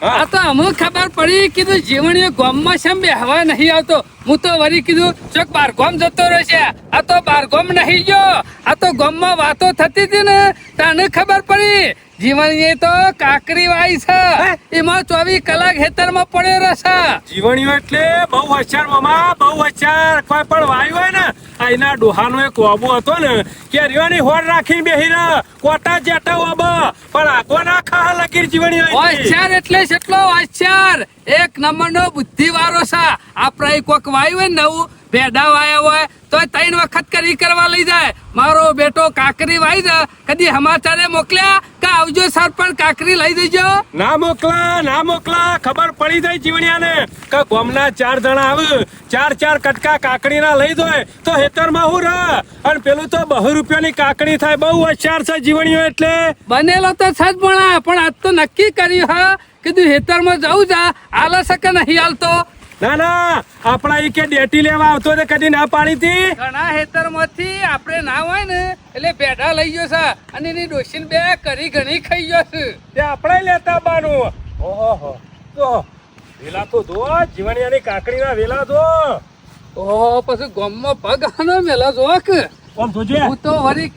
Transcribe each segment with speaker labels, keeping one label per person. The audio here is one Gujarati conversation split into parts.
Speaker 1: આ તો અમુક ખબર પડી કીધું જીવણીઓ ગામમાં શેમ બેહવા નહીં આવતો. હું તો વળી કીધું ચોક બારગામ જતો રહેશે. આ તો બારગામ નહીં ગયો. આ તો ગામમાં વાતો થતી હતી ને તને ખબર પડી જીવણીએ તો કાકરી વાઈ છે. એમાં 24 કલાક ખેતરમાં પડ્યો રહેશે.
Speaker 2: જીવણીઓ એટલે બહુ હોશિયાર મામા, બહુ હોશિયાર. કોઈ પણ વાયુ હોય ને આ એના ડોહાનો એક વાબો હતો ને કે રીવાની હોર રાખીને બેહી રહ કોટા જેટા વાબા પણ આખો ના ખા લગીર જીવણીઓ
Speaker 1: હોશિયાર એટલે કેટલો હોશિયાર. એક નંબરનો બુદ્ધિવાળો છે. આપણે કોક વાયું હોય ને નવું ભેડા વાયા હોય તો 3 વખત કરી કરવા લઈ જાય. મારો બેટો કાકરી વાઈ છે કદી સમાચારે મોકલ્યા કે આવજો સરપંચ કાકરી લઈ દેજો?
Speaker 2: ના મોકલા, ના મોકલા. ખબર પડી જાય જીવણિયાને કે ગામના 4 જણા આવે, 4 કટકા કાકડી ના લઈ દોય તો હેતરમાં હું રહ અને પેલું તો 200 રૂપિયાની કાકડી થાય. બહુ હોશિયાર છે જીવણીઓ એટલે.
Speaker 1: બનેલો તો છ જ પણ આજ તો નક્કી કર્યું હા કીધું હેતરમાં જવું જા આલે શકે નહીં હાલતો.
Speaker 2: ના ના આપણા ઈ કે ડેટી લેવા આવતો તો કદી ના પાડી હતી.
Speaker 1: ઘણા હેતરમાંથી આપણે ના હોય ને એટલે ભેડા લઈ ગયો છે અને એની ડોશીને બે કરી ઘણી ખાઈ ગયો છે.
Speaker 2: તે આપણે લેતા બાનું. ઓહો તો વેલા તો દો જીવણિયાની કાકડીના વેલા દો.
Speaker 1: ઓહો પછી ગામમાં પગ આનો મેલા જોક.
Speaker 2: કોમ જોજે.
Speaker 1: હું તો વરી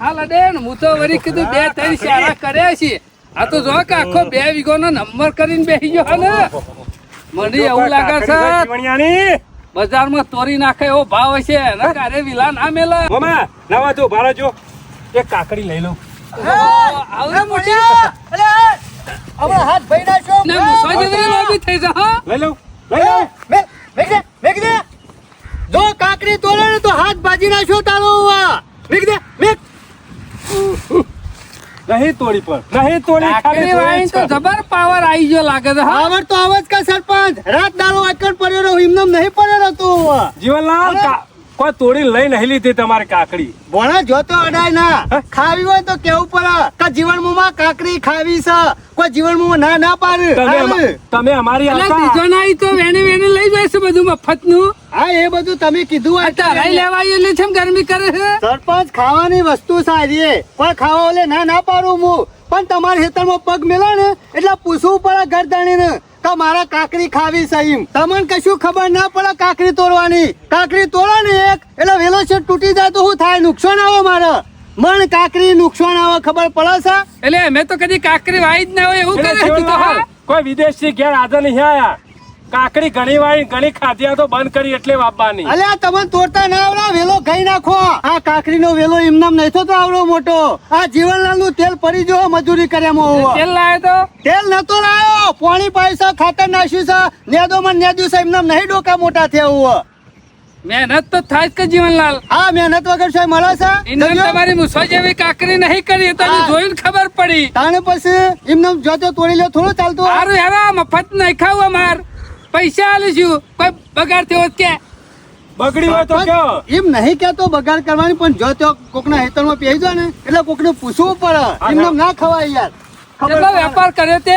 Speaker 1: હાલાડેન હું તો વરી કીધું 2-3 શાળા કર્યા છે. આ તો જો કે આખો 2 વીઘાનો નંબર કરીને બેસી ગયો ને. મને એવું લાગે છે
Speaker 2: જીવણિયાની
Speaker 1: બજારમાં તોરી નાખે એવો ભાવ હશે ને કારે વિલા ના મેલા.
Speaker 2: મામા નવા જો ભાડા જો એક કાકડી લઈ લઉં.
Speaker 1: આવડે મોટી
Speaker 3: હવે હાથ ભાઈ નાખો
Speaker 1: ને મુસવા જેવી લોબી થઈ છે હા.
Speaker 2: લઈ લઉં લઈ લઉં.
Speaker 3: મેક દે જો કાકડી તોડે ને તો હાથ ભાજી નાખો તારો મેક દે મેક
Speaker 2: નહીં તોડી પણ નહીં તોડી.
Speaker 1: કાકડી વાઈન તો જબર પાવર આવી ગયો લાગે છે હા.
Speaker 3: આવડ તો આવજ કા સરપંચ રાત દારો વાકડ પડ્યો રહો એમને નહીં પડ્યો તું
Speaker 2: જીવનલાલ કોઈ તોડી લઈ નહીં લીધી તમારી કાકડી.
Speaker 3: ભણા જોતો અડાય ના ખાવી હોય તો કેવું પડે કે જીવનમાં કાકડી ખાવી છે કોઈ જીવનમાં ના ના પાડે.
Speaker 2: તમે અમારી
Speaker 1: એટલે
Speaker 2: હતા.
Speaker 1: બીજો નાઈ તો વેને લઈ જાય છે બધું મફત નું.
Speaker 3: હા એ બધું તમે કીધું હોય
Speaker 1: તારા લેવાય એટલે છે ગરમી કરે છે.
Speaker 3: સરપંચ ખાવાની વસ્તુ સારી પણ ખાવા ઓલે ના ના પાડું હું પણ તમારા ખેતરમાં પગ મેલા ને એટલે પૂછવું પડે ગરદાણી ને કે મારા કાકડી ખાવી છે એમ. તમને કશું ખબર ના પડે કાકડી તોડવાની. કાકડી તોડો ને એક એટલે વેલો છે તૂટી જાય તો શું થાય નુકસાન આવે મારે મણ કાકડી નુકસાન આવે ખબર પડે છે.
Speaker 1: એટલે અમે તો કદી કાકરી વાઈ જ ના હોય એવું કરે તું તો હા.
Speaker 2: કોઈ વિદેશી ઘેર આજે નહીં આયા. કાકડી ઘણી વાળી ઘણી ખાધી તો બંધ કરી એટલે વાપવાની.
Speaker 3: અલ્યા તમને તોડતા ના આવડે વેલો ગઈ નાખો. આ કાકડી નો વેલો એમનામ નહીં થતો આવડો મોટો. આ જીવનલાલ નું તેલ પડી જો મજૂરી કર્યામાં
Speaker 1: તેલ લાયો તો
Speaker 3: તેલ નતો લાયો. પાણી પૈસા ખાતર નાખ્યું છે નેદો માં નેદ્યું છે એમનામ નહીં ડોકા મોટા થયા.
Speaker 1: મહેનત તો થાય જ કે જીવનલાલ.
Speaker 3: હા મહેનત વગર સાહેબ મળે છે.
Speaker 1: ઇન્દન તમારી મુસવા જેવી કાકરી નહીં કરી તો જોઈને ખબર પડી.
Speaker 3: તાણે પછી એમનામ જોતો તોડી લે થોડું ચાલતું.
Speaker 1: સારું હેરા મફત નહીં ખાવું અમાર પૈસા આલીશું કોઈ બગાડ થયો કે
Speaker 2: બગડી હોય તો કયો.
Speaker 3: એમ નહીં કેતો બગાડ કરવાની પણ જો તો કોકના હેતરમાં પેઈ જાય ને એટલે કોકને પૂછવું પડે. એમનામ ના ખવાય યાર.
Speaker 1: કેટલો વેપાર કર્યો તે?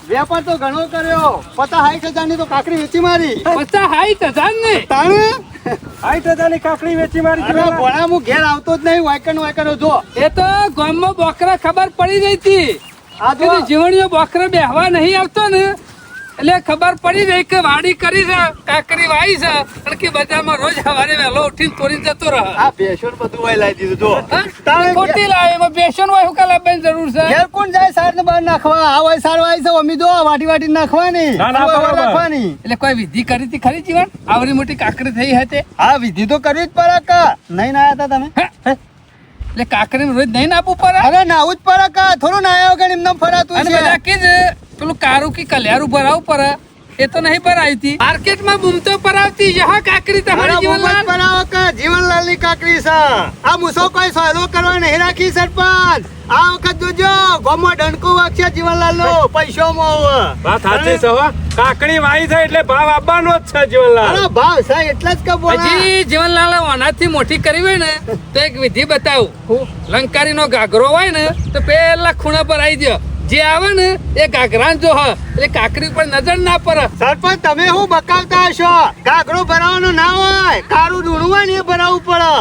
Speaker 3: વેપાર તો ઘણો કર્યો. 50-60 ની તો કાકડી વેચી મારી.
Speaker 1: 50-60 ને
Speaker 3: તાણે
Speaker 2: 60,000 ની કાકડી વેચી મારી.
Speaker 3: અરે ભણા હું ઘેર આવતો જ નહીં વાયકણ જો.
Speaker 1: એ તો ગામમાં બોકરા ખબર પડી ગઈ હતી.
Speaker 3: આ જો
Speaker 1: જીવણીઓ બોકરા બેહવા નહીં આવતો ને એટલે ખબર પડી ગઈ કે વાડી કરી છે કાકરી વાઈ છે અને કે બજારમાં રોજ સવારે વહેલો ઉઠીને તોડી જતો રહે.
Speaker 3: આ બેસણ બધું વાય લાવી દીધું જો.
Speaker 1: હા? ખોટી લાવે એમાં બેસન હોય શું લાવવાની જરૂર છે?
Speaker 3: ઘેર કોણ જાય સાર ને બહાર નાખવા? આ હોય સાર વાય છે અમી દો વાટી નાખવાની.
Speaker 2: ના, ના, બરાબર.
Speaker 3: નાખવાની.
Speaker 1: એટલે કોઈ વિધિ કરી હતી ખરી જીવન? આવડી મોટી કાકરી થઈ હતી
Speaker 3: હા વિધિ તો કરવી જ પડે કા. નહીં નાયા હતા તમે?
Speaker 1: એટલે કાકરી રોજ નહીં નાપવું પડે?
Speaker 3: અરે નાવું જ પડે કા. થોડું નાયા વગર એમને ફરાતું
Speaker 1: અને
Speaker 3: છે.
Speaker 1: બધા કીધું પેલું કારું કે કલ્યારું ભરાવું પડે એ તો નહીં ભરાવી હતી. માર્કેટમાં બૂમતો ભરાવતી જહા કાકરી તમારી જીવનલાલ.
Speaker 3: જીવનલાલ ની કાકડી છે. આ મૂસો કોઈ સહેલો કરવા નહીં રાખી સરપંચ. આ વખત જોજો ગોમો ડંકો વાગશે જીવનલાલ નો પૈસામાં.
Speaker 2: વાત સાચી છે હો. કાકડી વાઈ છે એટલે ભાવ આપવાનો જ છે જીવનલાલ.
Speaker 3: અરે ભાવ છે એટલે જ કબો.
Speaker 1: હજી જીવનલાલ ઓનાથી મોટી કરી હોય ને તો એક વિધિ બતાવું. લંકારી નો ઘાઘરો હોય ને તો પેલા ખૂણા પર આવી દો. જે આવે ને એ ઘાઘરા જો હ એટલે કાકરી પર નજર ના પડે.
Speaker 3: સરપંચ તમે શું બકાવતા હશો? ઘાઘરો ભરાવાનો ના હોય કારું ડૂણું હોય ને એ ભરાવવું પડે.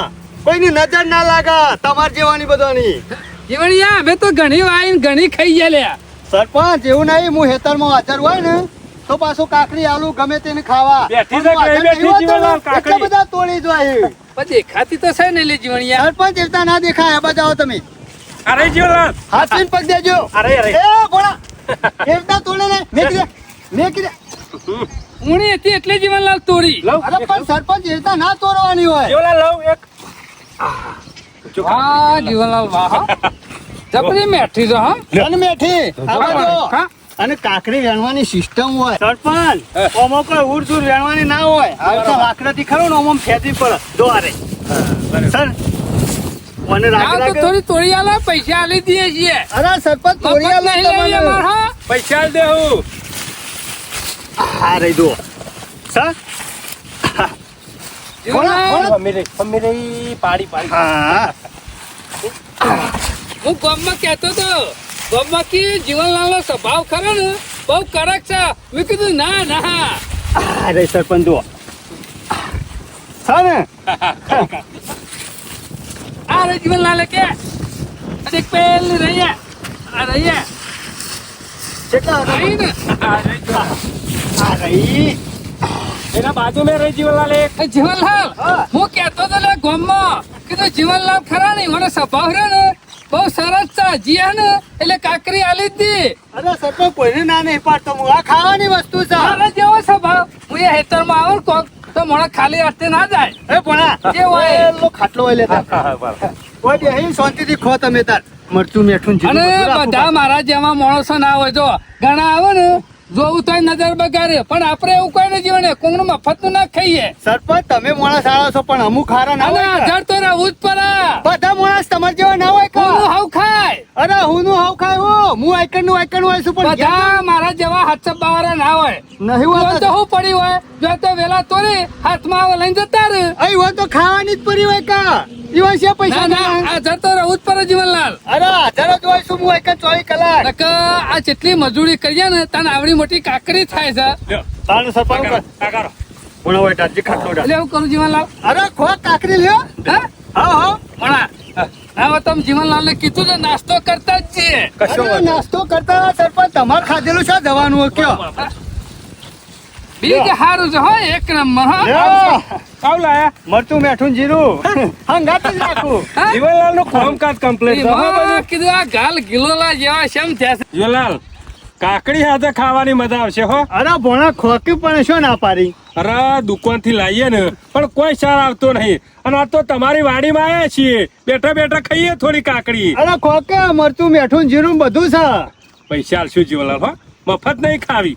Speaker 3: કોઈની નજર ના લાગે તમાર જેવાની બધાની.
Speaker 1: જીવણિયા અમે તો ઘણી વાઈ ઘણી ખાઈ ગયા લ્યા.
Speaker 3: સરપંચ એવું નહીં, હું હેતરમાં હાજર હોય ને તો પાછું કાકડી આલુ ગમે તેને ખાવા.
Speaker 2: બેઠી
Speaker 3: પણ
Speaker 2: છે,
Speaker 3: હું હાજર
Speaker 2: બેઠી
Speaker 3: નહીં હોતો ને,
Speaker 2: જીવનલાલ કાકડી.
Speaker 3: એટલા બધા તોડી જાય.
Speaker 1: પણ દેખાતી તો છે ને લે જીવણિયા.
Speaker 3: સરપંચ એવતા ના દેખાય, આ બાજુ આવો તમે.
Speaker 2: અરે જીવનલાલ
Speaker 3: હાથ લઈને પગ દેજો.
Speaker 2: અરે અરે
Speaker 3: એ ભોળા, એવતા તોડે ને મેં કીધું.
Speaker 1: ઊણી હતી એટલે જીવનલાલ તોડી.
Speaker 2: લવ
Speaker 3: અરે પણ સરપંચ એવતા ના તોડવાની હોય.
Speaker 2: જીવનલાલ લવ એક
Speaker 1: વાહ જીવનલાલ વાહ હો. જબરી મેઠી છે હા.
Speaker 3: અને મેઠી આ બાજુ.
Speaker 1: હા.
Speaker 3: અને કાકડી વેણવાની સિસ્ટમ હોય. સરપંચ ઓમો કોઈ ઉડસુર વેણવાની ના હોય. આ તો લાકડાથી ખરો ને ઓમો ફેંચી પડે દ્વારે. સર મને
Speaker 1: આ તો
Speaker 3: લાગે
Speaker 1: થોડી તોડી આલે, પૈસા આલી દઈએ છીએ.
Speaker 3: અરે સરપંચ
Speaker 1: મફત
Speaker 3: તોડિયા
Speaker 1: નહીં
Speaker 3: લો
Speaker 1: લઈએ
Speaker 3: તમને.
Speaker 1: માર, હા.
Speaker 2: પૈસા આલ દે હું
Speaker 3: હા રહી દો સર.
Speaker 1: જીવનલાલ,
Speaker 2: અમીરે પાડી પાડી
Speaker 3: હા
Speaker 1: હું ગામમાં કહેતો તો ગામમાં કે જીવનલાલનો સ્વભાવ ખરો ને બહુ કડક છે. મેં કીધું ના ના.
Speaker 3: હા રહી સરપંચ જુઓ સર ને
Speaker 1: આ રે જીવનલાલ કે અને પેલી રહીએ આ રહીએ
Speaker 3: કેટલા હતા?
Speaker 1: રહી ને
Speaker 3: આ રહી.
Speaker 2: એના બાજુ મેં રહી જીવનલાલ એક
Speaker 1: એ જીવનલાલ
Speaker 3: હા.
Speaker 1: હું કહેતો તો લે ગામમાં કીધું જીવનલાલ ખરા ને મને સ્વભાવ રે ને બહુ સરસ છે. જીયા ને એટલે કાકરી આલી જ દી.
Speaker 3: અરે સરપંચ કોઈને ના નહીં પાડતો હું. આ ખાવાની વસ્તુ છે.
Speaker 1: મારા જેવો સ્વભાવ. હું એ હેતરમાં આવું ને કોક તો મોણા ખાલી હાથે ના જાય.
Speaker 3: એ ભણા
Speaker 1: જે હોય.
Speaker 3: પેલો ખાટલો હોય લેતા કોઈ બેહીને શાંતિથી ખો તમે તાર મરચું મીઠું જીરું
Speaker 1: અને
Speaker 3: બધું રાખવું
Speaker 1: બધા મારા જેવા માણસો ના હોય જો ઘણા આવે ને જોવું તો નજર બગાડે પણ આપણે એવું કોઈ નહીં જીવને કોંગનું મફત ના ખાઈએ.
Speaker 3: સરપંચ તમે માણસ આવો છો પણ અમુક ખારા ના
Speaker 1: અને
Speaker 3: હોય કે?
Speaker 1: હજાર તો રહેવું જ પડે.
Speaker 3: બધા માણસ તમારા જેવા ના હોય કે?
Speaker 1: કોંગનું હાવ ખાય.
Speaker 3: અરે હું નું હાવ ખાય હું આઈકન નું હોય છું પણ
Speaker 1: બધા મારા જેવા હાથ બાવાળા ના હોય.
Speaker 3: નહીં
Speaker 1: જો
Speaker 3: હોય
Speaker 1: તો હું પડી હોય જો તો વેલા તોડી હાથમાં આવે લઈને જતા રહે.
Speaker 3: અહીં હોય તો ખાવાની જ પડી હોય કા ઈવન છે પૈસા
Speaker 1: ના ના
Speaker 3: ના
Speaker 1: હજાર તો રહેવું જ પડે જીવનલાલ.
Speaker 3: અરે હાજર જ હોય છું હું આઈકન 24 કલાક
Speaker 1: નકર આ જેટલી મજૂરી કરીએ ને તને આવડી મોટી કાકરી થાય છે.
Speaker 2: લ્યો
Speaker 3: તારું સરપંચ
Speaker 2: આ કરો
Speaker 3: કોણ હોય તાજી ખાટલો
Speaker 1: એટલે એવું કરું જીવનલાલ.
Speaker 3: અરે ખો કાકરી લ્યો
Speaker 1: હા
Speaker 3: હા હા
Speaker 1: મણા હવે તમે જીવનલાલ ને કીધું તો નાસ્તો કરતા જ છીએ.
Speaker 2: કશો
Speaker 3: અરે નાસ્તો કરતા સરપંચ તમારે ખાધેલું છે જવાનું હોય કયો
Speaker 1: બીજું સારું છે હો એક નંબર હો.
Speaker 3: લ્યો.
Speaker 2: કાવ લાયા
Speaker 3: મરચું મીઠું જીરું હંગાત જ રાખું
Speaker 1: હા?
Speaker 2: જીવનલાલ નું કામકાજ કમ્પ્લીટ
Speaker 1: એમાં કીધું આ ગાલ ગિલોલા જેવા શેમ થયા છે.
Speaker 2: જીવનલાલ કાકડી સાથે ખાવાની મજા આવશે હો
Speaker 3: અરે ભોણા ખોકી પણ શું ના પાડી
Speaker 2: અરે દુકાન થી લાવીએ ને પણ કોઈ સાર આવતો નહીં અને આ તો તમારી વાડીમાં આવ્યા છીએ બેઠા બેઠા ખાઈએ થોડી કાકડી
Speaker 3: અરે ખોકે મરચું મીઠું જીરું બધું છે
Speaker 2: પૈસા આલશું જીવનલાલ હો મફત નહીં ખાવી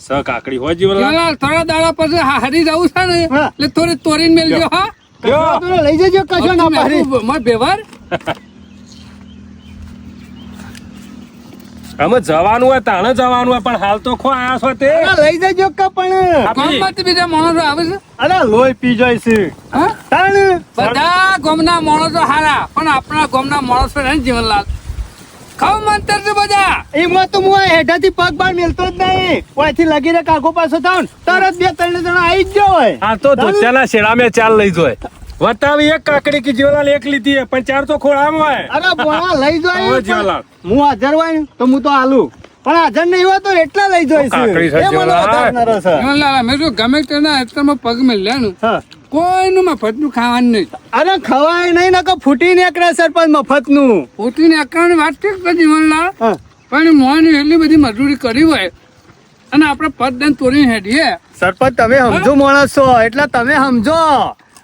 Speaker 2: સ કાકડી હો જીવનલાલ
Speaker 1: જીવનલાલ થોડા દાડા પછી હારી જવું છે ને
Speaker 3: હા.
Speaker 1: એટલે થોડી તોરીને મેલજો હા.
Speaker 2: લ્યો.
Speaker 3: કચરો લઈ જજો કશો ના પાડી
Speaker 1: માર વ્યવહાર
Speaker 2: અમે જવાનું હોય તાણે જવાનું હોય પણ હાલ તો ખો આયા છો તે
Speaker 3: અરે લઈ જજો કે પણ
Speaker 1: ગામમાંથી બીજા માણસો આવે છે
Speaker 3: અરે લોહી પી જાય છે
Speaker 1: હા?
Speaker 3: તાણ
Speaker 1: બધા ગામના માણસો હારા પણ આપણા ગામના માણસો ને જીવનલાલ ખાવ મંતર છે બધા.
Speaker 3: એમાં તો હું આ હેઠાથી પગ બાર મેલતો જ નહીં ઓયથી લગીને કાકો પાછો થાવ ને તરત 2-3 જણા આવી જ ગયો હોય
Speaker 2: આ તો ધોતિયાના શેડા મેં ચાલ લઈ જોય વતાવી એક કાકડી કે જીવનલાલ એક લીધી હે, પણ ચાર તો ખોળામાં હોય
Speaker 3: અરે બોણા લઈ
Speaker 2: હવે
Speaker 3: જાય
Speaker 2: જીવનલાલ
Speaker 3: હું હાજર હોય ને તો હું તો આલું પણ હાજર નહીં હોય તો એટલા લઈ જોઈશ
Speaker 2: કાકડી છે
Speaker 3: એ મને
Speaker 2: જીવનલાલ.
Speaker 3: વધારનારો છે
Speaker 1: જીવનલાલ અમે જો ગમે તેના હેતરમાં પગ મેલ્યા ને
Speaker 3: હા.
Speaker 1: કોઈનું મફતનું ખાવાનું નહીં.
Speaker 3: અરે ખવાય નહીં નકો ફૂટી નીકળે સરપંચ મફત નું
Speaker 1: પોતીને અકાઉન્ટ વાત ઠીક છે જીવનલાલ પણ મોની એટલી બધી મજૂરી કરી હોય અને આપણે પદ દઈને તોડીને હેડીએ
Speaker 3: સરપંચ તમે સમજો માણસ છો એટલે તમે સમજો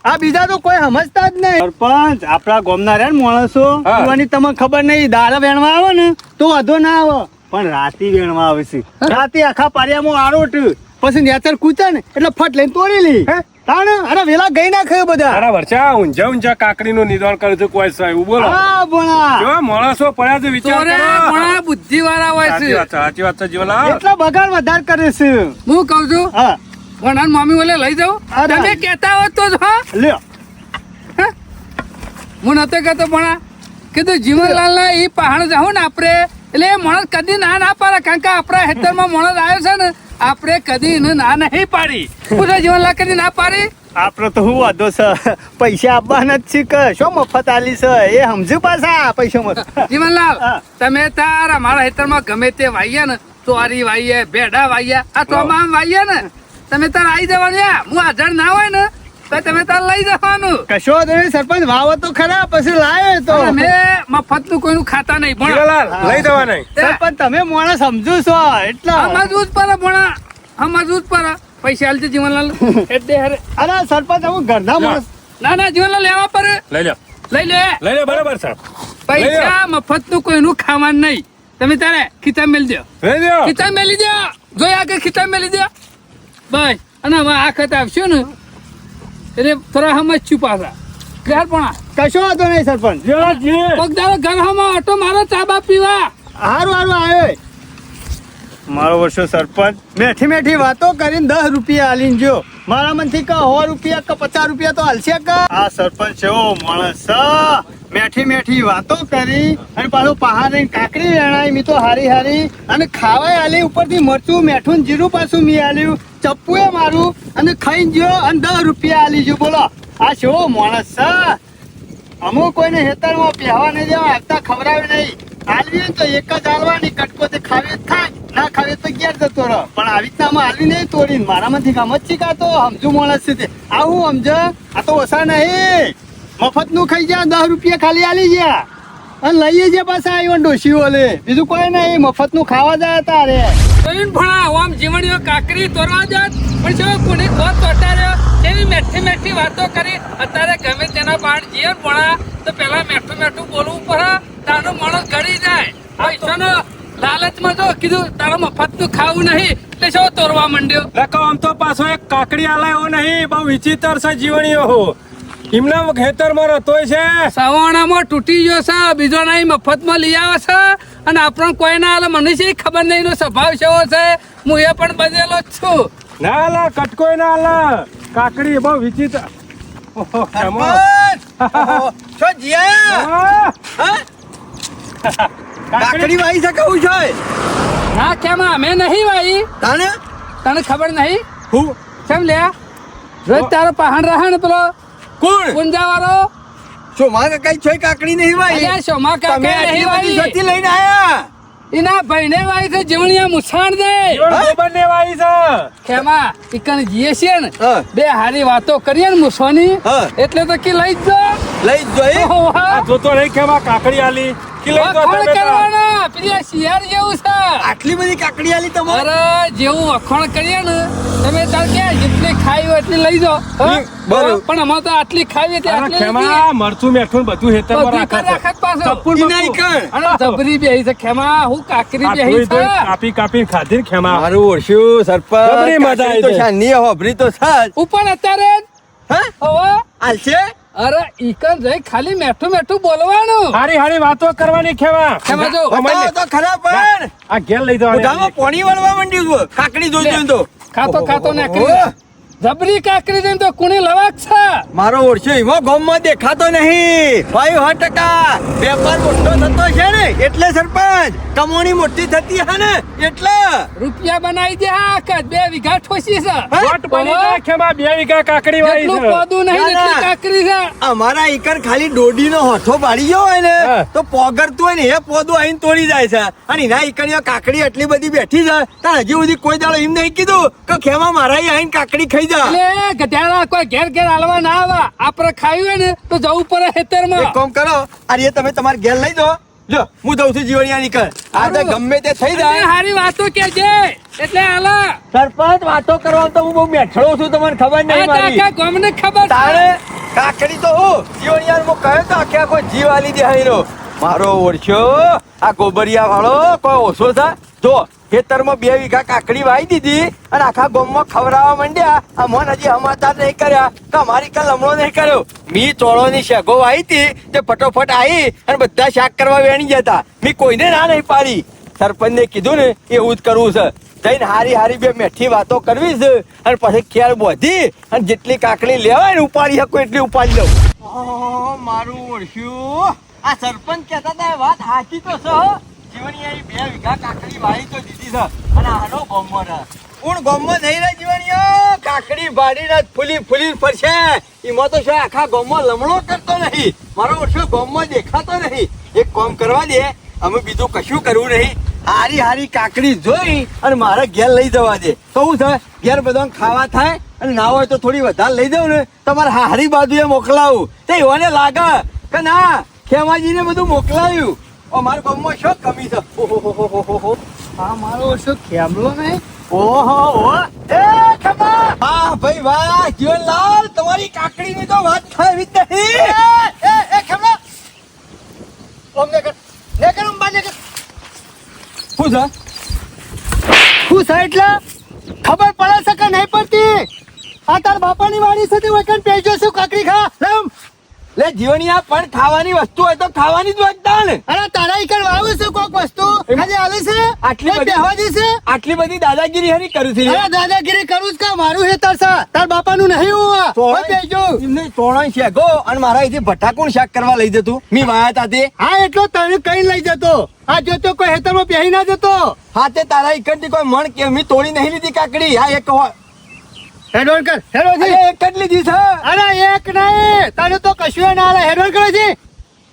Speaker 3: આ બીજા તો કોઈ સમજતા જ નહીં સરપંચ આપણા ગામના રે માણસો
Speaker 2: હા.
Speaker 3: એવાની તમને ખબર નહીં દાડા વેણવા આવે ને તો વધો ના આવે પણ રાતી વેણવા આવે છે રાતે આખા પારિયામાં આરોટ પછી નેચર કૂચે ને એટલે ફટ લઈને તોડી લી
Speaker 2: હે?
Speaker 3: તાણ અરે વેલા ગઈ નાખ્યો બધા
Speaker 2: તારા વર્ષા ઊંઝા ઊંઝા કાકડી નું નિદાન કરે છે કોઈ સાહેબ એવું બોલો
Speaker 3: હા ભણા
Speaker 2: કેવા માણસો પડ્યા છે વિચાર
Speaker 1: તોરે
Speaker 2: કરો
Speaker 1: પણ બુદ્ધિ વાળા હોય
Speaker 2: સાચી
Speaker 1: છે.
Speaker 2: વાત છે, સાચી વાત છે જીવનલાલ
Speaker 3: એટલો બગાડ વધારે કરે છે
Speaker 1: હું કઉ છું
Speaker 3: હા
Speaker 1: ભણાન મમ્મી ઓલે લઈ જાઉં
Speaker 3: અરે.
Speaker 1: તમે કહેતા હો તો જ હા
Speaker 3: લ્યો
Speaker 1: હું નતો કહેતો ભણા કીધું જીવનલાલ ના એ પહાડ જાઉં ને આપણે એટલે એ માણસ કદી ના પાડે કારણ કે આપણા હેતરમાં માણસ આવ્યો છે ને આપણે કદી એને ના નહીં પાડી પૂછો જીવનલાલ કદી ના પાડી
Speaker 3: આપડે તો હું વાંધો છે પૈસા આપવાના જ છે કે શું મફત આલી છે એ સમજુ પાછા પૈસા મત
Speaker 1: જીવનલાલ
Speaker 3: હા.
Speaker 1: તમે તાર અમારા ખેતરમાં ગમે તે વાઈએ ને ચોરી વાઈએ ભેડા વાઈએ આ તમામ વાઈએ ને તમે તાર આવી જવાનું હું હાજર ના હોય ને તો તમે તાર લઈ જવાનું
Speaker 3: કશો વાંધો નહીં સરપંચ વાવો તો ખરા પછી લાવે તો
Speaker 1: અમે મફત નું કોઈનું ખાતા નહીં ભણા
Speaker 2: જીવણલાલ લઈ જવા નહીં
Speaker 3: સરપંચ તમે મોણા સમજુ છો એટલા
Speaker 1: સમજવું જ પડે ભણા સમજવું જ પડે પૈસા હાલશે જીવનલાલ એટલે હરે
Speaker 3: અરે સરપંચ હું ઘરના માણસ
Speaker 1: ના જીવનલાલ લેવા પડે
Speaker 2: લઈ લો
Speaker 1: લઈ લે
Speaker 2: લઈ લો બરાબર છે
Speaker 1: પૈસા મફત નું કોઈનું ખાવાનું નહીં તમે તારે ખીચા મેલી દો
Speaker 2: લઈ લો
Speaker 1: ખીચા મેલી દો જોયા કે ખીચા મેલી દો બસ અને હવે આ ખત આવશે ને એટલે થોડા સમજશું પાછા ઘર પણ
Speaker 3: કશો વાંધો નહીં સરપંચ
Speaker 2: જીવણલાલજી.
Speaker 1: પગદારો ઘર હમા ઓટો મારો ચાબા પીવા
Speaker 3: હારું આવ્યો મારો વર્ષો સરપંચ મેઠી વાતો કરીને 10 રૂપિયા આલીને જો મારા મનથી કે 100 રૂપિયા કે 50 રૂપિયા તો હાલશે કે આ સરપંચ એવો માણસ છે મેઠી વાતો કરી અને પાછો પહાડ કાકડી વેણાઈ મી તો હારી અને ખાવાય આલી ઉપરથી મરચું મેઠું ને જીરું પાછું મી આલ્યું ચપ્પુએ મારું અને ખાઈને જ્યો અને 10 રૂપિયા આલી જો બોલો આ કેવો માણસ છે અમુક કોઈને હેતરમાં પહેવા નહીં દેવા આવતા ખવડાવે નહીં આલવી હોય તો એક જ આલવાની કટકો તે ખાવી જ થાય ના ખાવી તો ઘેર જતો રહો પણ આવી રીતના આમાં આલવી નહીં તોડીને મારામાંથી કામ જ શીખાતો સમજુ માણસ છે તે આવું સમજ આ તો ઓછા નહીં મફત નું ખાઈ ગયા 10 રૂપિયા ખાલી આલી ગયા અને લઈએ જે પાછા આવ્યો ડોશીઓ લે બીજું કોઈ નહીં મફત નું ખાવા જાય તારે
Speaker 1: જોઈને ભણા આમ જીવણીઓ કાકરી તોરવા જાત પણ જો કોને ખોટ તોટાર્યો એવી મેઠી વાતો કરી અત્યારે ગમે તેના બાણ જીએ ભણા તો પેલા મેઠું બોલવું પડે તારો માણસ ગળી જાય પૈસાનો લાલચમાં જો કીધું તારો મફત નું ખાવું નહીં એટલે શું તોરવા માંડ્યો
Speaker 2: લખો આમ તો પાછો એક કાકડી આલાયો નહીં બહુ વિચિત્ર છે જીવણીઓ હો એમના ખેતરમાં રતોય છે
Speaker 1: સવાણામાં તૂટી ગયો છે બીજો નહીં મફતમાં લઈ આવે છે અને આપણને કોઈ ના હાલે મને છે ખબર નહીં એનો સ્વભાવ કેવો છે હું એ પણ બદલેલો જ છું
Speaker 2: ના લા કટકોય ના લા કાકડી બહુ વિચિત્ર ઓહો, કેમો?
Speaker 3: શું જીયા
Speaker 2: હા?
Speaker 3: કાકડી વાઈ છે કહું છે
Speaker 1: ના કેમ અમે નહીં ભાઈ
Speaker 3: તાને
Speaker 1: તને ખબર નહીં
Speaker 2: હું
Speaker 1: કેમ લે રોજ તારો પહાણ રહે ને પેલો
Speaker 3: કોણ
Speaker 1: ગુંજા વાળો
Speaker 3: શું માં કઈ છે કાકડી નહીં વાઈ
Speaker 1: અલ્યા શોમા કાકા
Speaker 3: તમે
Speaker 1: નહીં
Speaker 3: આટલી બધી
Speaker 1: ભાઈ
Speaker 3: જતી લઈને આયા
Speaker 1: એના ભાઈને વાઈ છે જીવણિયા મુસાણ દે
Speaker 2: જીવણ બંને વાઈ છે
Speaker 1: ખેમા ઈકણ જીએ છે ને
Speaker 3: હા.
Speaker 1: બે હારી વાતો કરીએ ને મુસોની
Speaker 3: હા.
Speaker 1: એટલે તો કે લઈ જ
Speaker 3: લઈ જ જોઈ
Speaker 1: જો
Speaker 2: આ જોતો નહીં કેમાં કાકડી આલી કે લઈ જો
Speaker 1: વખોણ
Speaker 2: તમે તાર.
Speaker 1: કરવાના પેલી આ શિયાળ જેવું છે
Speaker 3: આટલી બધી કાકડી આલી તમારે
Speaker 1: અરે જેવું વખોણ કરીએ ને તમે તાર કે જેટલી ખાઈ હોય એટલી લઈ જાઓ હા?
Speaker 3: બરોબર.
Speaker 1: પણ અમારે તો આટલી ખાવી હતી
Speaker 2: અરે
Speaker 1: આટલી
Speaker 2: ખેમા
Speaker 1: લીધી.
Speaker 2: મરચું મેઠું બધું હેતરમાં
Speaker 1: બધી
Speaker 2: રાખે
Speaker 1: રાખે જ
Speaker 2: છે
Speaker 1: પાછો.
Speaker 2: ચપ્પુર
Speaker 3: ઈ
Speaker 2: બપ્પુર.
Speaker 3: નહીં કણ.
Speaker 1: અને જબરી બેહી છે ખેમા હું કાકરી
Speaker 2: આ
Speaker 1: બેહી
Speaker 2: ધોઈ
Speaker 1: છે
Speaker 2: ધોઈ કાપી કાપી ખાધી ને ખેમા
Speaker 3: મારું ઓળખ્યું સરપંચ
Speaker 2: જબરી મજા આવી
Speaker 3: કાકડી તો
Speaker 2: જાય.
Speaker 3: શાની હોભરી તો સાજ
Speaker 1: ઉપર અત્યારે
Speaker 3: હે
Speaker 1: હવે
Speaker 3: આલશે
Speaker 1: અરે ઈકન જઈ ખાલી મેઠું બોલવાનું
Speaker 2: હારી હારી વાતો કરવાની ખેમા
Speaker 1: ખેમા જો.
Speaker 3: બતાવો તો ખરા પણ
Speaker 2: આ ઘેર લઈ જવાની
Speaker 3: ઉધામાં પોણી વળવા માંડ્યું છું કાકડી જોઈ જોઈને તો
Speaker 1: ખાતો નાખી
Speaker 3: ઓહો.
Speaker 1: જબરી કાકરી જઈને તો કુણી લવાક છે
Speaker 3: મારો ઓળખ્યો એમાં ગામમાં દેખાતો નહીં 5% વેપાર મોટો થતો છે ને એટલે સરપંચ કમોણી મોટી થતી હે ને એટલે
Speaker 1: રૂપિયા બનાવી દે આ કે 2 વીઘા ઠોસી છે
Speaker 2: વોટ બની જાય ખેમા 2 વીઘા કાકડી વાઈ
Speaker 1: જેટલું
Speaker 2: છે
Speaker 1: પોદું નહીં
Speaker 3: ના, ના.
Speaker 1: એટલી કાકરી છે
Speaker 3: અમારા ઈકર ખાલી દોડીનો હોઠો પાડી ગયો હોય ને
Speaker 2: હા.
Speaker 3: તો પોગરતું હોય ને એ પોદું આઈને તોડી જાય છે અને એના ઈકણીઓ કાકડી એટલી બધી બેઠી છે તાર હજી સુધી કોઈ દાડો એમ નહીં કીધું કે ખેમા મારા આઈને કાકડી ખાઈ જા
Speaker 1: એટલે ગધેડા કોઈ ઘેર હાલવા ના આવા આપણે ખાયું હોય ને તો જવું પડે
Speaker 3: એક
Speaker 1: ખેતરમાં
Speaker 3: કામ કરો અરે તમે તમારે ઘેર લઈ જાઓ જો હું જઉં છું જીવણિયા નીકળ આ તો ગમે તે થઈ
Speaker 1: અને
Speaker 3: જાય
Speaker 1: હારી વાતો કેજે એટલે હાલા
Speaker 3: સરપંચ વાતો કરવા તો હું બહુ બેઠો છું તમને ખબર નહીં
Speaker 1: આ તો
Speaker 3: મારી
Speaker 1: આખા ગામને ખબર છે
Speaker 3: તારે કાકડી તો હું જીવણિયા હું કહ્યું તો આખે આખો જીવ આલી દે હાઈનો મારો ઓળખ્યો આ ગોબરિયા વાળો કોઈ ઓછો છે જો ખેતરમાં 2 વીઘા કાકડી વાઈ દીધી અને આખા ગામમાં ખવડાવવા માંડ્યા આ મોન હજી સમાચાર નહીં કર્યા કે અમારી કાલ લમણો નહીં કર્યો મી ચોળોની શેગો વાઈ હતી તે ફટોફટ આવી અને બધા શાક કરવા વેણી જતા મી કોઈને ના નહીં પાડી સરપંચને કીધું ને એવું જ કરવું છે જઈને હારી બે મેઠી વાતો કરવી છે અને પછી ખ્યાલ બોધી અને જેટલી કાકડી લેવાય ને ઉપાડી શકો એટલી ઉપાડી લઉં મારું ઓળખ્યું આ સરપંચ કહેતા હતા એ વાત સાચી તો છે જીવણી 2 વીઘા કાકડી વાળી તો દીધી છે અને આનો ગમો કોણ ગામમાં નહીં રહે જીવણીઓ કાકડી ભાડીને ફૂલી ફૂલી ફરશે એમાં તો શું આખા ગામમાં લમણો કરતો નહીં મારો વર્ષો ગામમાં દેખાતો નહીં એક કામ કરવા દે અમે બીજું કશું કરવું નહીં હારી હારી કાકડી જોઈ અને મારા ઘેર લઈ જવા દે તો શું થાય ઘેર બધા ખાવા થાય અને ના હોય તો થોડી વધારે લઈ જાઉં ને તમારે હારી બાજુએ મોકલાવું તે એવાને લાગે કે ના ખેમાજીને બધું મોકલાવ્યું અમારા ગામમાં શું કમી છે ઓહો આ મારો શું ખેમલો નહીં ઓહો એ ખમા હા ભાઈ વાહ જીવનલાલ તમારી કાકડીની તો વાત થાય એવી જ નહીં એ ખમા ઓમ ને કર અંબા ને કર શું છે એટલે ખબર પડે છે કે નહીં પડતી આ તાર બાપાની વાડી સાથે વખત પેજો શું કાકડી ખા લમ લે જીવણિયા પણ ખાવાની વસ્તુ હોય તો ખાવાની જ વખતા ને અરે તારા ઈકર વાવું છે કોક વસ્તુ ખાલી આલે છે આટલી બધી બેહવાજી છે આટલી બધી દાદાગીરી હરી કરું છે અરે દાદાગીરી કરું જ કા મારું હેતર છે તાર બાપાનું નહીં હું ઓય પેજો એમને તોણો છે ગો અને મારા અહીંથી ભટાકુણ શાક કરવા લઈ જતું મી વાયા તાતે હા એટલો તને કઈ લઈ જતો આ જોતો કોઈ હેતરમાં પહેરી ના જતો હા તે તારા ઈકરથી કોઈ મણ કે મી તોડી નહીં લીધી કાકડી હા એક હેડવન કર હેડવન એક કેટલી દી છે અરે એક નહીં તારે તો કશું ના આવે હેડવન કરે છે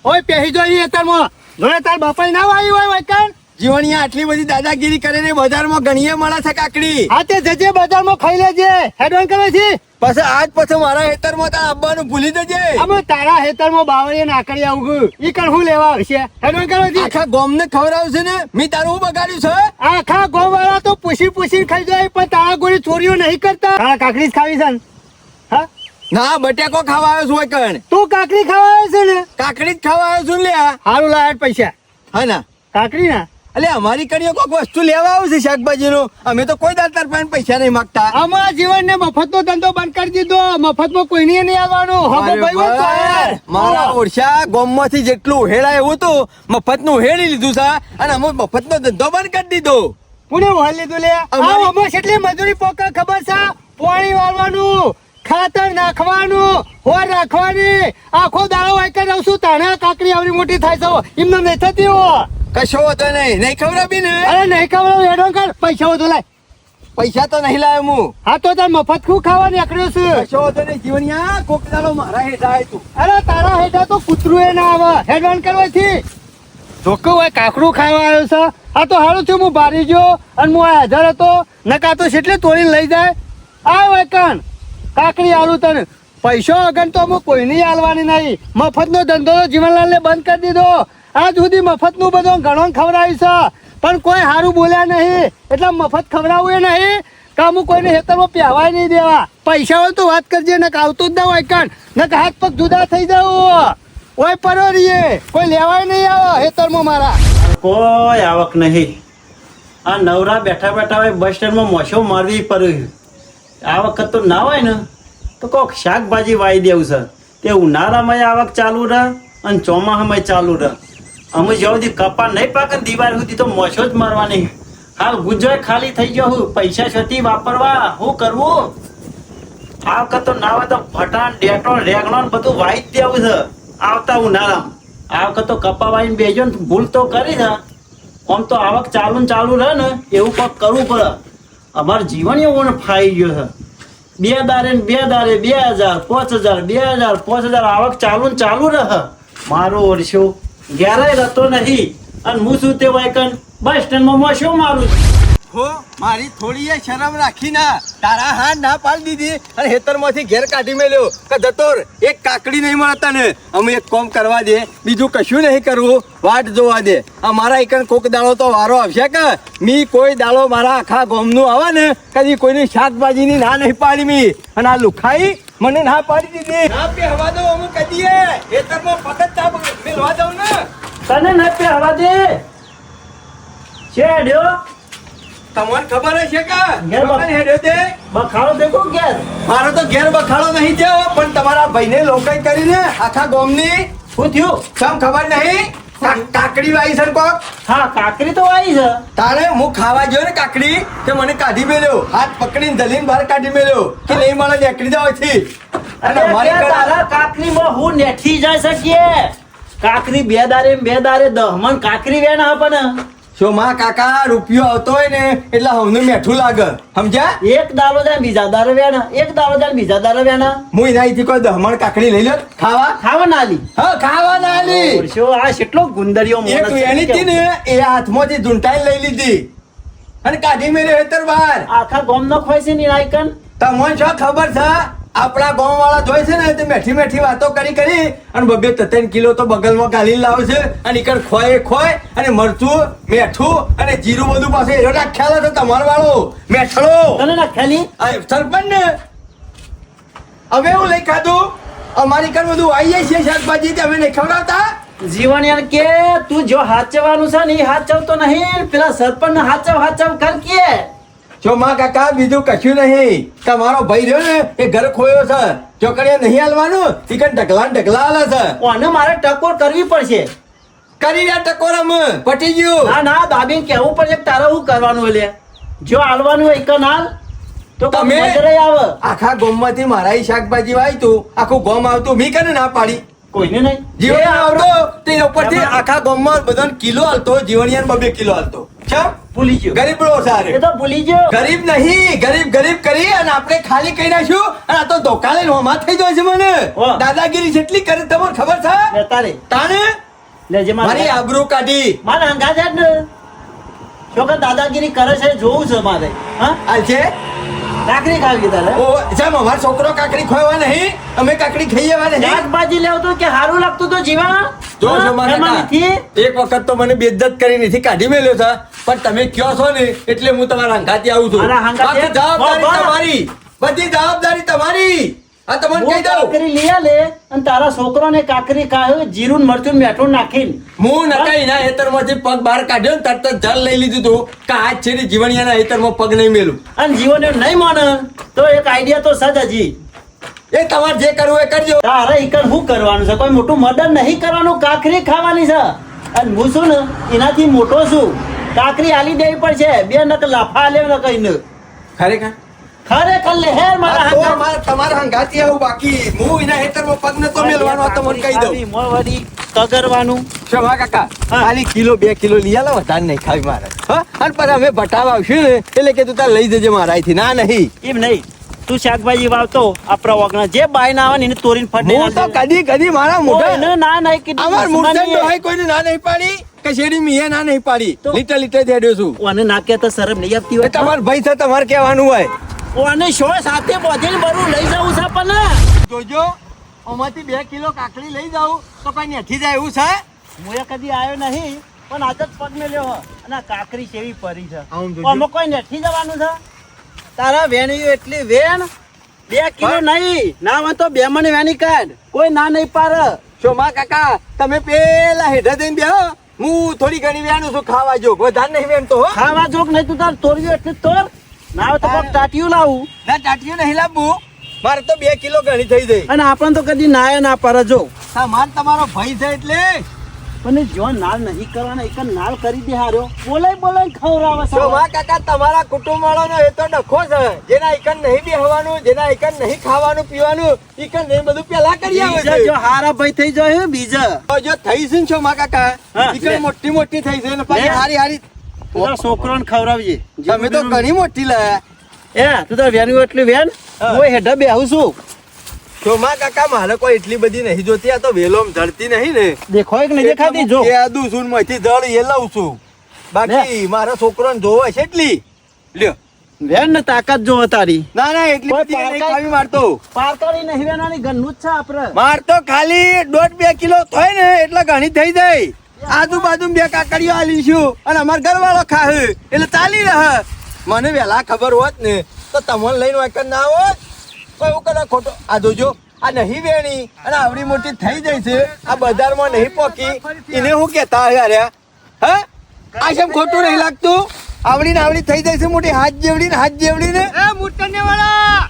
Speaker 3: ઓય પહેરી જોઈ અત્યારમાં જોડે તાર બાપા ના આવી હોય વાયકન જીવણિયા આટલી બધી દાદાગીરી કરે ને બજારમાં ગણીએ મળે છે કાકડી હા તે જજે બજારમાં ખાઈ લેજે હેડવન કરે છે પછી આજ પછી મારા હેતરમાં તાર આવવાનું ભૂલી જજે અમે તારા હેતરમાં બાવળીએ નાકડી આવું ઈ કણ હું લેવા આવશે હેડવન કરે છે આખા ગોમને ખવડાવશે ને મી તારું હું બગાડ્યું છે આખા ગોમ વાળા તો પૂછી પૂછી ખાઈ જાય પણ તારા ગોળી ચોરીઓ નહીં કરતા તારા કાકડી જ ખાવી છે ને હા ના બટેકો ખાવા આવ્યો છું કણ તું કાકડી ખાવા આવ્યો છે ને કાકડી જ ખાવા આવ્યો છું લે હારું લાયટ પૈસા હા ના કાકડી ના અલે અમારી કડીઓ કોઈક વસ્તુ લેવા આવું છે શાકભાજી નું અમે તો કોઈ દાતાર પણ પૈસા નહીં માંગતા અમારા જીવન ને મફત નો ધંધો બંધ કરી દીધો મફત માં કોઈ નહીં આવવાનું મારા ઓરછા ગામ માંથી જેટલું હેડાય એવું હતું મફત નું હેડી લીધું છે અને અમે મફત નો ધંધો બંધ કરી દીધો કોને વહાલ લીધું લે અમારે કેટલી મજૂરી પોકા ખબર છે પાણી વાળવાનું ખાતર નાખવાનું હોર રાખવાની આખો દાડો વાયકા રહું છું તાણે કાકડી આવડી મોટી થાય છે એમને નહીં થતી હો કશો હતો નહીં ખવડાવી ને અરે નહીં ખવડાવ એડવાન્સ કર પૈસા વધુ લાય પૈસા તો નહીં લાવ્યો હું હા તો તાર મફત ખું ખાવા નીકળ્યો છું કશો હતો નહીં જીવનિયા કોક દાડો મારા હેઠા આવ્યું તું અરે તારા હેઠા તો કૂતરું એ ના આવે એડવાન્સ કરવાથી જોકો હોય કાકડું ખાવા આવ્યો છે આ તો હારું થયું હું બારી ગયો અને હું હાજર હતો નકા તો એટલે તોડીને લઈ જાય આ હોય કણ કાકડી આલું તને પૈસો અગન તો હું કોઈને આલવાની નહીં મફત નો ધંધો જીવનલાલ ને બંધ કરી દીધો આજ સુધી મફત નું બધું ઘણો ખવડાવ્યું છે પણ કોઈ સારું બોલ્યા નહીં એટલે મફત ખવડાવવું એ નહીં કામ કોઈને હેતરમાં પહેવાય નહીં દેવા પૈસા હોય તો વાત કરજે ને આવતું જ ના હોય કણ ને હાથ પગ જુદા થઈ જવું ઓય પરો રહીએ કોઈ લેવાય નહીં આવે હેતરમાં મારા
Speaker 4: કોઈ આવક નહીં આ નવરા બેઠા બેઠા હોય બસ સ્ટેન્ડમાં મોસો મારવી પડ્યું આ વખત તો ના હોય ને તો કોક શાકભાજી વાવી દેવું છે તે ઉનાળામાં આવક ચાલુ રહે અને ચોમાસામાં ચાલુ રહે અમે જ્યાં સુધી કપા નહીં પાકે ને દિવાળી સુધી તો મોસો જ મારવાની હાલ ગુજરાત ખાલી થઈ ગયો હું પૈસા છતી વાપરવા શું કરવું આ વખત તો ના હોય તો ભટાણ ડેટોણ રેગણો બધું વાવી જ દેવું છે આવતા ઉનાળામાં આ વખત તો કપા વાવીને બેજો ને ભૂલ તો કરી છે આમ તો આવક ચાલુ રહે ને એવું કંઈક કરવું પડે અમારું જીવન એવું ફાઈ ગયો છે બે દારે 2000 5000 2000 આવક ચાલુ રહે મારો વર્ષો ઘેરાય રહેતો નથી અને હું શું તે વાયકન બસ સ્ટેન્ડમાં મોસો મારું
Speaker 3: હો મારી થોડી શરમ રાખી ના તારા હા ના પાડી દીધી અને હેતરમાંથી ઘેર કાઢી મેલ્યો કે જતોર એક કાકડી નહીં મળતા ને અમે એક કામ કરવા દે બીજું કશું નહીં કરવું વાટ જોવા દે અમારા એકન કોક દાડો તો વારો આવશે કે મી કોઈ દાડો મારા આખા ગામનું આવે ને કદી કોઈની શાકભાજીની ના નહીં પાડી મી અને આ લુખાઈ મને ના પાડી દીધી ના પહેવા દો અમે કદીએ હેતરમાં પગત ચા મેલવા દઉં ને
Speaker 4: તને ના પહેવા દે છેડ્યો
Speaker 3: તમને ખબર છે કે
Speaker 4: ઘેર
Speaker 3: હેડ્યો તે
Speaker 4: બખાડો દેખો ઘેર
Speaker 3: મારો તો ઘેર બખાડો નહીં થયો પણ તમારા ભાઈને લોકાઈ કરીને આખા ગામની
Speaker 4: શું થયું
Speaker 3: સમ ખબર નહીં કાકડી વાઈ છે કોક
Speaker 4: હા કાકરી તો આવી છે
Speaker 3: તારે હું ખાવા ગયો ને કાકડી તે મને કાઢી મેલ્યો હાથ પકડીને દલીને બહાર કાઢી મેલ્યો કે નહીં મળે નીકળી જાવ થી અને મારી
Speaker 4: તારા કાકરીમાં હું નેઠી જાય શકીએ કાકરી બે દારે દહમન કાકરી વેણ આપે ને
Speaker 3: જો માં કાકા રૂપિયો આવતો હોય ને એટલે હમનું મેઠું લાગે સમજ્યા?
Speaker 4: એક દારો જાય બીજા દારો વેના, એક દારો જાય બીજા દારો વેના.
Speaker 3: હું એનાથી કોઈ દહમણ કાકડી લઈ લો ખાવા.
Speaker 4: ખાવા ના લી.
Speaker 3: હા ખાવા ના લી.
Speaker 4: ઓરછો, આ કેટલો ગુંદરીઓ
Speaker 3: એક
Speaker 4: માણસ છે.
Speaker 3: વેણી હતી ને એ હાથમાંથી ઝૂંટાઈને લઈ લીધી અને કાઢી મેળ્યો હેતર બહાર.
Speaker 4: આખા ગોમ નો ખોય છે ની નાયકન.
Speaker 3: તમને શું ખબર છે આપણા ગામ વાળા જોઈ છે ને તે મેઠી મેઠી વાતો કરી અને 2-3 કિલો તો બગલમાં ગાલી લાવશે અને ઈકણ ખોય અને મરચું મેઠું અને જીરું બધું પાસે એનો નાખ્યા છે તમારો વાળો મેઠડો
Speaker 4: તને ના ખાલી
Speaker 3: આ સરપંચ ને હવે હું લઈ ખાધું અમારી કણ બધું આવી જાય છે શાકભાજી તે અમે નહીં ખવડાવતા.
Speaker 4: જીવન યાર કે તું જો હાચવાનું છે ને એ હાચવતો નહીં, પેલા સરપંચ ને હાચવ કર કે.
Speaker 3: જો માં કાકા બીજું કશું નહીં. તમારો ભાઈ રહ્યો ને એ ઘર ખોયો છે ચોકડીએ નહીં હાલવાનું ઈકણ ઢગલા હાલે છે.
Speaker 4: ઓને મારે ટકોર કરવી પડશે.
Speaker 3: કરી રહ્યા ટકોરમ પટી ગયું.
Speaker 4: ના ના દાબીને કેવું પડશે કે તારે શું કરવાનું એટલે જો હાલવાનું હોય એક હાલ તો
Speaker 3: તમે
Speaker 4: મજરે આવે.
Speaker 3: આખા ગોમમાંથી મારા શાકભાજી વાયતું આખું ગોમ આવતું મી કને ના પાડી
Speaker 4: કોઈને નહીં
Speaker 3: જીવન આવતો તે ઉપરથી આખા ગોમમાં બધાને કિલો હાલતો જીવણિયાન 2 કિલો હાલતો. ચમ
Speaker 4: ભૂલી ગયો
Speaker 3: ગરીબ લો સારે
Speaker 4: એ તો ભૂલી ગયો.
Speaker 3: ગરીબ નહીં ગરીબ કરી અને આપણે ખાલી કહી નાખ્યું અને આ તો ધોકાલે નોમા થઈ જાય છે મને.
Speaker 4: વાહ.
Speaker 3: દાદાગીરી જેટલી કરે તમને ખબર છે
Speaker 4: લેતા રે
Speaker 3: તાને
Speaker 4: લેજે
Speaker 3: મારી આબરૂ કાઢી
Speaker 4: મારે હંગા જાય ને છોકરા દાદાગીરી કરે છે જોવું છે મારે. હા
Speaker 3: હાલ છે
Speaker 4: કાકરી ખાવી તારે
Speaker 3: ઓ જેમ અમારો છોકરો કાકડી ખોવા નહીં અમે કાકડી ખાઈએ નહીં.
Speaker 4: શાકભાજી લેવું તો કે સારું લાગતું તો જીવા
Speaker 3: જો છો મારા
Speaker 4: નથી.
Speaker 3: એક વખત તો મને બેઇજ્જત કરી નથી કાઢી મેલ્યો છે પણ તમે કયો છો ને એટલે હું તમારા હંગાથી આવું છું.
Speaker 4: મારા હંગાથે?
Speaker 3: બાકી જવાબદારી
Speaker 4: વાહ, વાહ.
Speaker 3: તમારી બધી જવાબદારી તમારી. આ તમને કહી
Speaker 4: હું
Speaker 3: દઉં
Speaker 4: કાકરી લઈ આલે અને તારા છોકરાને કાકરી ખાય જીરું ને મરચું ને મેઠું નાખીને
Speaker 3: હું નકાઈ ના હેતરમાંથી પગ બહાર કાઢ્યો ને તરત જ જલ લઈ લીધું તું કે આજ છેડી જીવણિયાના હેતરમાં પગ નહીં મેલું.
Speaker 4: અને જીવન એવું નહીં માને તો એક આઈડિયા તો સજ હજી
Speaker 3: એ તમારે જે કરવું એ કરજો.
Speaker 4: તારે ઈકણ શું કરવાનું છે કોઈ મોટું મર્ડર નહીં કરવાનું કાકરી ખાવાની છે અને હું છું ને એનાથી મોટો છું કાકરી આલી દેવી પડશે 2 નક લાફા આલે ન કહીને
Speaker 3: ખરેખર
Speaker 4: ખરેખર લે હેર મારા
Speaker 3: આ તો
Speaker 4: હાથમાં.
Speaker 3: અમારે તમારા હંગાથી આવું બાકી હું એના હેતરમાં પગ નતો મેલવાનો આ તમને કહી દઉં.
Speaker 4: મોય વળી કગરવાનું
Speaker 3: શોભા કાકા
Speaker 4: હા.
Speaker 3: ખાલી કિલો 2 કિલો લઈ આલો વધારે નહીં ખાવી મારે. હા અને પછી અમે બટાવા આવશું ને એટલે કે તું તાર લઈ જજે મારાથી. ના નહીં
Speaker 4: એમ નહીં તું શાકભાજી વાવતો આપણા વગણા જે બાય ના આવે ને એને તોડીને ફટે
Speaker 3: હું તો કદી મારા મોઢા
Speaker 4: ના ના કીધું
Speaker 3: અમાર મુર્તન
Speaker 4: દુશ્મની
Speaker 3: તો હોય કોઈને ના નહીં પાડી કે શેરી મીએ ના નહીં પાડી
Speaker 4: તો-
Speaker 3: લીટર દેડ્યો છું.
Speaker 4: ઓને ના કહેતા શરમ નહીં આવતી
Speaker 3: એ
Speaker 4: હોય
Speaker 3: તમાર ભાઈ છે તમારે કહેવાનું હોય.
Speaker 4: ઓને શો સાથે બોધીને બરું લઈ જવું છે પણ
Speaker 3: જોજો ઓમાંથી 2 કિલો કાકડી લઈ જાઉં તો કોઈ નેઠી જાય એવું છે.
Speaker 4: હું એ કદી આવ્યો નહીં પણ આજ જ પગ મેલ્યો હ અને આ કાકરી કેવી પરી છે
Speaker 3: આમ જોજો.
Speaker 4: આમાં કોઈ નથી જવાનું છે તારા વેણિયું એટલી વેણ 2 કિલો નહીં ના હોય તો 2 મણ વેણી કાઢ કોઈ ના નહીં પાર
Speaker 3: શોમા કાકા તમે પેલા હેઠા જઈને બેહો હું થોડી ઘણી વેણું છું ખાવા જો વધારે નહીં વેણતો હો.
Speaker 4: ખાવા જોક નહીં તું તાર તોડ્યું એટલે જ તોડ ના હોય તો કોક ટાટિયું લાવું
Speaker 3: ના ટાટિયું નહીં લાવવું મારે તો 2 કિલો ઘણી થઈ જાય.
Speaker 4: અને આપણને તો કદી નાય ના પાર જો
Speaker 3: સામાન તમારો ભાઈ છે એટલે
Speaker 4: પણ જો નાલ નહીં કરવાના એક નાલ કરી દે હાર્યો બોલાય ખવડાવે છે
Speaker 3: શોભા કાકા તમારા કુટુંબ વાળાનો એ તો ડખો છે જેના એકન નહીં બેહવાનું જેના એકન નહીં ખાવાનું પીવાનું એકન નહીં બધું પેલા કરી આવે
Speaker 4: બીજા
Speaker 3: છે.
Speaker 4: જો હારા ભાઈ થઈ જાય બીજા
Speaker 3: તો જો થઈ છે ને શોભા કાકા
Speaker 4: હા, લે.
Speaker 3: એકન મોટી થઈ છે ને પાછી
Speaker 4: લે.
Speaker 3: હારી
Speaker 4: તારા છોકરાને ખવડાવજે
Speaker 3: તમે તો ઘણી મોટી લાયા.
Speaker 4: એ તું તાર વેણ્યું એટલું વેણ
Speaker 3: હા.
Speaker 4: હું હેઠા બેહું છું
Speaker 3: શોભા કાકા મારે કોઈ એટલી બધી નહીં જોતી આ તો વેલોમ જડતી નહીં ને
Speaker 4: દેખાય કે નહીં દેખાતી જો
Speaker 3: એ આદુ સુન માંથી જળ એ લઉં છું બાકી મારા છોકરાને જોવે છે એટલી લ્યો
Speaker 4: વેણ ને તાકાત જો તારી
Speaker 3: ના ના એટલી
Speaker 4: કોઈ
Speaker 3: બધી નહીં
Speaker 4: પારકાઈ-
Speaker 3: ખાવી મારતો
Speaker 4: પારકારી નહીં વેણાની ગન્નું જ છે આપડે
Speaker 3: માર તો ખાલી 1.5-2 કિલો થાય ને એટલે ઘણી થઈ જાય. આજુબાજુ 2 કાકડીઓ આલીશું અને અમાર ઘરવાળો ખાહે એટલે ચાલી રહે. મને વહેલા ખબર હોત ને તો તમને લઈને વાંકર ના હોત તો એવું કરે ખોટો. આ જોજો આ નહીં વેણી અને આવડી મોટી થઈ જાય છે આ બજારમાં નહીં પોકી એને હું કેતા હાર્યા હા આ કેમ ખોટું નહીં લાગતું આવડી ને આવડી થઈ જાય છે મોટી હાથ જેવડી ને એ મુટને વાળા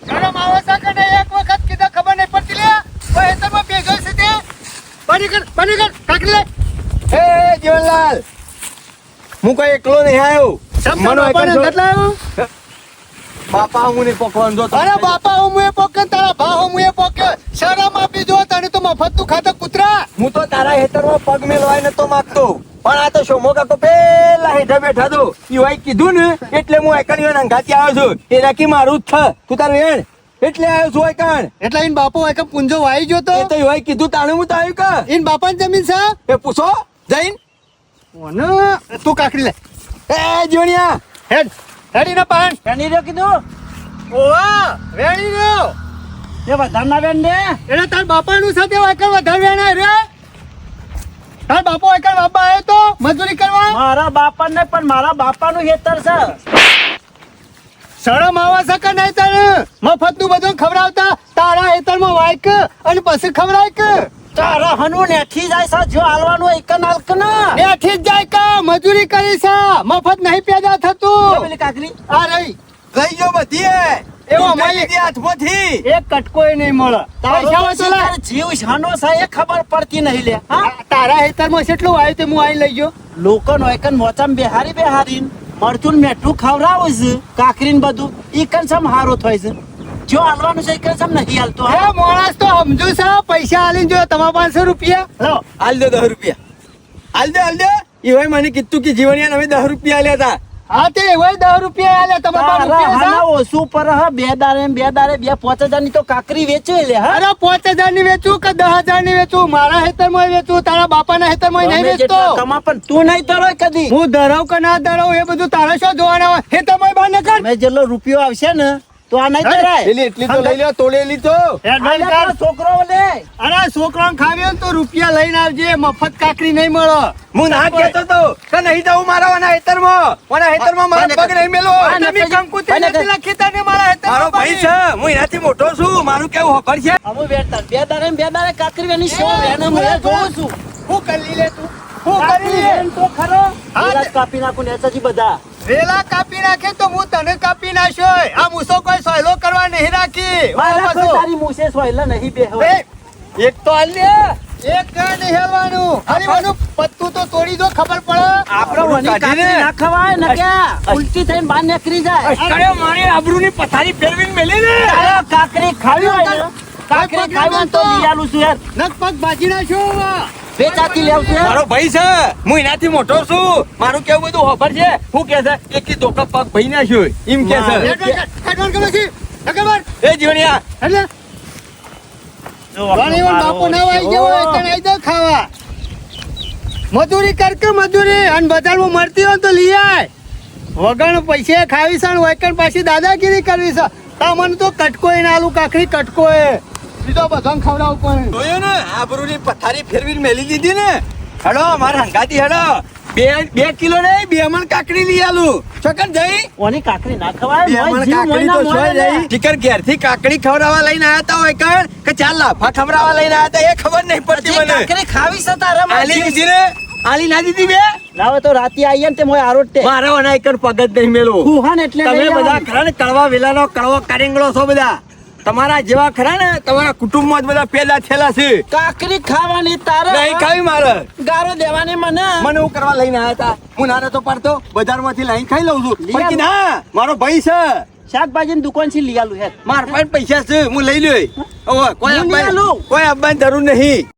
Speaker 3: ગરમ આવે છે કે નહીં એક વખત કીધા ખબર નહીં પડતી લે કોઈ હેતરમાં ભેગો છે તે બની કર કાકડી લે એ જીવનલાલ હું કોઈ એકલો નહીં આવ્યો મનો એકલો કેટલા આવ્યો બાપા હું નહીં પકવાનું જો અરે બાપા હું એ પોકે તારા ભા હું એ પોકે શરમ આપી જો તને તો મફત તું ખાતો કૂતરા હું તો તારા હેતરમાં પગ મેલવાય ન તો માંગતો
Speaker 5: પણ આ તો શોમો કાકો પેલા હેઠા બેઠા તો ઈવાય કીધું ને એટલે હું એકણ અંગાથી આવ્યો છું એ નાખી મારું જ છે તું તાર વેણ એટલે આવ્યો છું એકણ
Speaker 3: એટલે ઈન બાપો એક પુંજો વાઈ ગયો તો
Speaker 5: એ તો ઈવાય કીધું તાણે હું તો આવ્યું કા
Speaker 3: ઈન બાપાની જમીન છે
Speaker 5: એ પૂછો જઈને
Speaker 3: ઓને તું કાકડી લે
Speaker 5: એ જોણિયા
Speaker 3: હેડ હેડી ના પાન
Speaker 4: વેણી રહ્યો કીધું
Speaker 3: ઓવા વેણી રહ્યો
Speaker 4: એ વધારે ના વેણ દે
Speaker 3: એટલે તાર બાપાનું સાથે વાયકર વધારે વેણાય રે તાર બાપો વાયકર બાપા આવ્યો તો મજૂરી કરવા
Speaker 4: મારા બાપા ને પણ મારા બાપાનું ખેતર છે
Speaker 3: શરમ આવા શકે નહીં તને મફત નું બધું ખવડાવતા તારા હેતરમાં વાયક અને પછી ખવડાય કે
Speaker 4: તારા હનુ નેઠી જાય છે જો હાલવાનું એક નાલક ના
Speaker 3: બેઠી જ જાય કા મજૂરી કરી છે મફત નહીં પેદા થતું
Speaker 4: પેલી કાકરી
Speaker 3: આ રહી
Speaker 5: લઈ જાઓ બધી
Speaker 3: એવો અમારી
Speaker 5: હાથમાંથી
Speaker 3: એક કટકોય નહીં મળે પૈસા વસૂલા
Speaker 4: તારો જીવ શાનો છે એ ખબર પડતી નહીં લે હા
Speaker 3: તારા હેતરમાં કેટલું આવ્યું તે હું આઈ લઈ ગયો
Speaker 4: લોકો નો એકન મોચામ બેહારી મરચું મેઠું ખવડાવે છે કાકરીને બધું ઈ કન સમ હારો થાય છે જો હાલવાનું છે ઈ કન સમ નહીં હાલતો
Speaker 3: હે માણસ તો સમજુ છે પૈસા આલીને જો તમારા 500 રૂપિયા લો
Speaker 5: હાલ દે 10 રૂપિયા હાલ દે ઈવાય મને કીધું કે જીવણિયા અમે 10 રૂપિયા આલ્યા હતા
Speaker 3: હા તે એવાય 10 રૂપિયા આલે તમારા 5 રૂપિયા
Speaker 4: હાના ઓછું પર હ બે દારે 5,000 ની તો કાકરી વેચે લે હા
Speaker 3: અરે 5000 ની વેચું કે 10000 ની વેચું મારા હેતરમાં વેચું તારા બાપાના હેતરમાં નહીં વેચતો
Speaker 4: કમા પણ તું નહીં તરો કદી
Speaker 3: હું ધરાવ કે ના ધરાવ એ બધું તારે શું જોવાના હોય હેતરમાં બહાર નીકળ
Speaker 4: મેં જેટલો રૂપિયો આવશે ને તો આ નહીં તરાય
Speaker 5: પેલી એટલી તો લઈ લ્યો તોડેલી તો
Speaker 4: છોકરો લે
Speaker 3: અરે છોકરાને ખાવી હોય ને તો રૂપિયા લઈને આવજે મફત કાકરી નહીં મળે
Speaker 5: હું ના કહેતો તો કે નહીં જાઉં મારા હેતરમાં મારો પગ નહીં મેલો
Speaker 3: તમે કંકુતી નથી લખી તને મારા
Speaker 5: મારો
Speaker 3: હેતરમાં
Speaker 5: ભાઈ છે હું એનાથી મોટો છું મારું કેવું ખબર છે
Speaker 4: અમે વેચતા બે દારે કાકરી વેની શો વેને હું જોઉં છું
Speaker 3: હું કરી લે તું હું કરી લે
Speaker 4: તો ખરો
Speaker 3: હા,
Speaker 4: પેલા જ કાપી નાખું ને એસાજી બધા
Speaker 3: વેલા કાપી નાખે તો હું તને કાપી નાખ્યો આ મૂસો કોઈ સહેલો કરવા નહીં રાખી
Speaker 4: મારા
Speaker 3: વાહ,
Speaker 4: કોઈ
Speaker 3: પાછું.
Speaker 4: તારી મુસે સોયલા નહીં બેહવા
Speaker 3: એ, એક તો હાલ લે એક કાંઈ નહીં હેલવાનું અરે મને પત્તું તો તોડી દો ખબર પડે
Speaker 4: આપણો વની કાકરી ના ખવાય ને ક્યાં ઉલટી થઈને બહાર નીકળી જાય
Speaker 5: અરે મારી આબરૂની પથારી ફેરવીને મેલી ને
Speaker 4: અરે કાકરી ખાવી હોય ને કાકરી ખાવી હોય ને તો લઈ આલું છું યાર
Speaker 3: નખ પગ ભાજી નાખ્યો
Speaker 4: વેચાતી લેવું છું યાર
Speaker 5: મારો ભાઈ છે હું એનાથી મોટો છું મારું કેવું બધું ખબર છે શું કે છે એકી ધોકા પગ ભાઈ નાખ્યો એમ કે છે
Speaker 3: હેડવાન કરો છે નકબર
Speaker 5: એ જીવણિયા
Speaker 3: એટલે ઘણી વાર બાપુ ના વાઈ ગયો હોય તો નહીં દે ખાવા મજૂરી કર કે મજૂરી અને બજારમાં મળતી હોય તો લઈ આય વગર પૈસે ખાવી છે ને વૈકણ પાછી દાદાગીરી કરવી છે તમને તો કટકોય ને આલુ કાકડી કટકોય બીજો બધાને ખવડાવવું પડે
Speaker 5: જોયું ને આબરૂની પથારી ફેરવીને મેલી દીધી ને હેડો મારા હંગાતી હેડો બે કિલો ને 2 મણ કાકડી લઈ આલું છકન જઈ
Speaker 4: ઓની કાકડી ના ખવાય
Speaker 5: 2
Speaker 4: મોય
Speaker 5: મણ
Speaker 4: જીવ
Speaker 5: કાકડી
Speaker 4: મોયના
Speaker 5: તો
Speaker 4: મોય
Speaker 5: છોય
Speaker 4: લે.
Speaker 5: જઈ ટીકર ઘેરથી કાકડી ખવડાવવા લઈને આયા તા હોય કણ કે ચાલ લાફા ખવડાવવા લઈને આયા તા એ ખબર નહીં પડતી
Speaker 4: હજી
Speaker 5: મને
Speaker 4: કાકરી ખાવી છે તારા માં
Speaker 5: આલી
Speaker 4: જીવ.
Speaker 5: દીધી ને આલી ના દીધી બે
Speaker 4: લાવે તો રાતે આવીએ ને તે મોય આરોટે
Speaker 5: મારા વના એકર પગ જ નહીં મેલો
Speaker 4: કુહાન એટલે
Speaker 5: તમે
Speaker 4: લઈ
Speaker 5: બધા
Speaker 4: આવવાનું.
Speaker 5: ખરા ને કડવા વેલાનો કડવો કારેંગળો છો બધા તમારા જેવા ખરા ને તમારા કુટુંબમાં જ બધા પેદા થયેલા છે
Speaker 4: કાકરી ખાવાની તારે
Speaker 5: નહીં ખાવી મારે
Speaker 4: ગારો દેવાની મને
Speaker 5: મને હું કરવા લઈને આયા તા હું નાનો તો પડતો બજારમાંથી લાઈન ખાઈ લઉં છું
Speaker 4: લઈ
Speaker 5: પણ કે ના મારો ભાઈ છે
Speaker 4: શાકભાજી ની દુકાન થી લઈ આલું હેર
Speaker 5: માર પાસે પૈસા છે હું લઈ લ્યો હવે કોઈ
Speaker 4: હું નહીં
Speaker 5: આપવાની
Speaker 4: આલું.
Speaker 5: કોઈ આપવાની જરૂર નહીં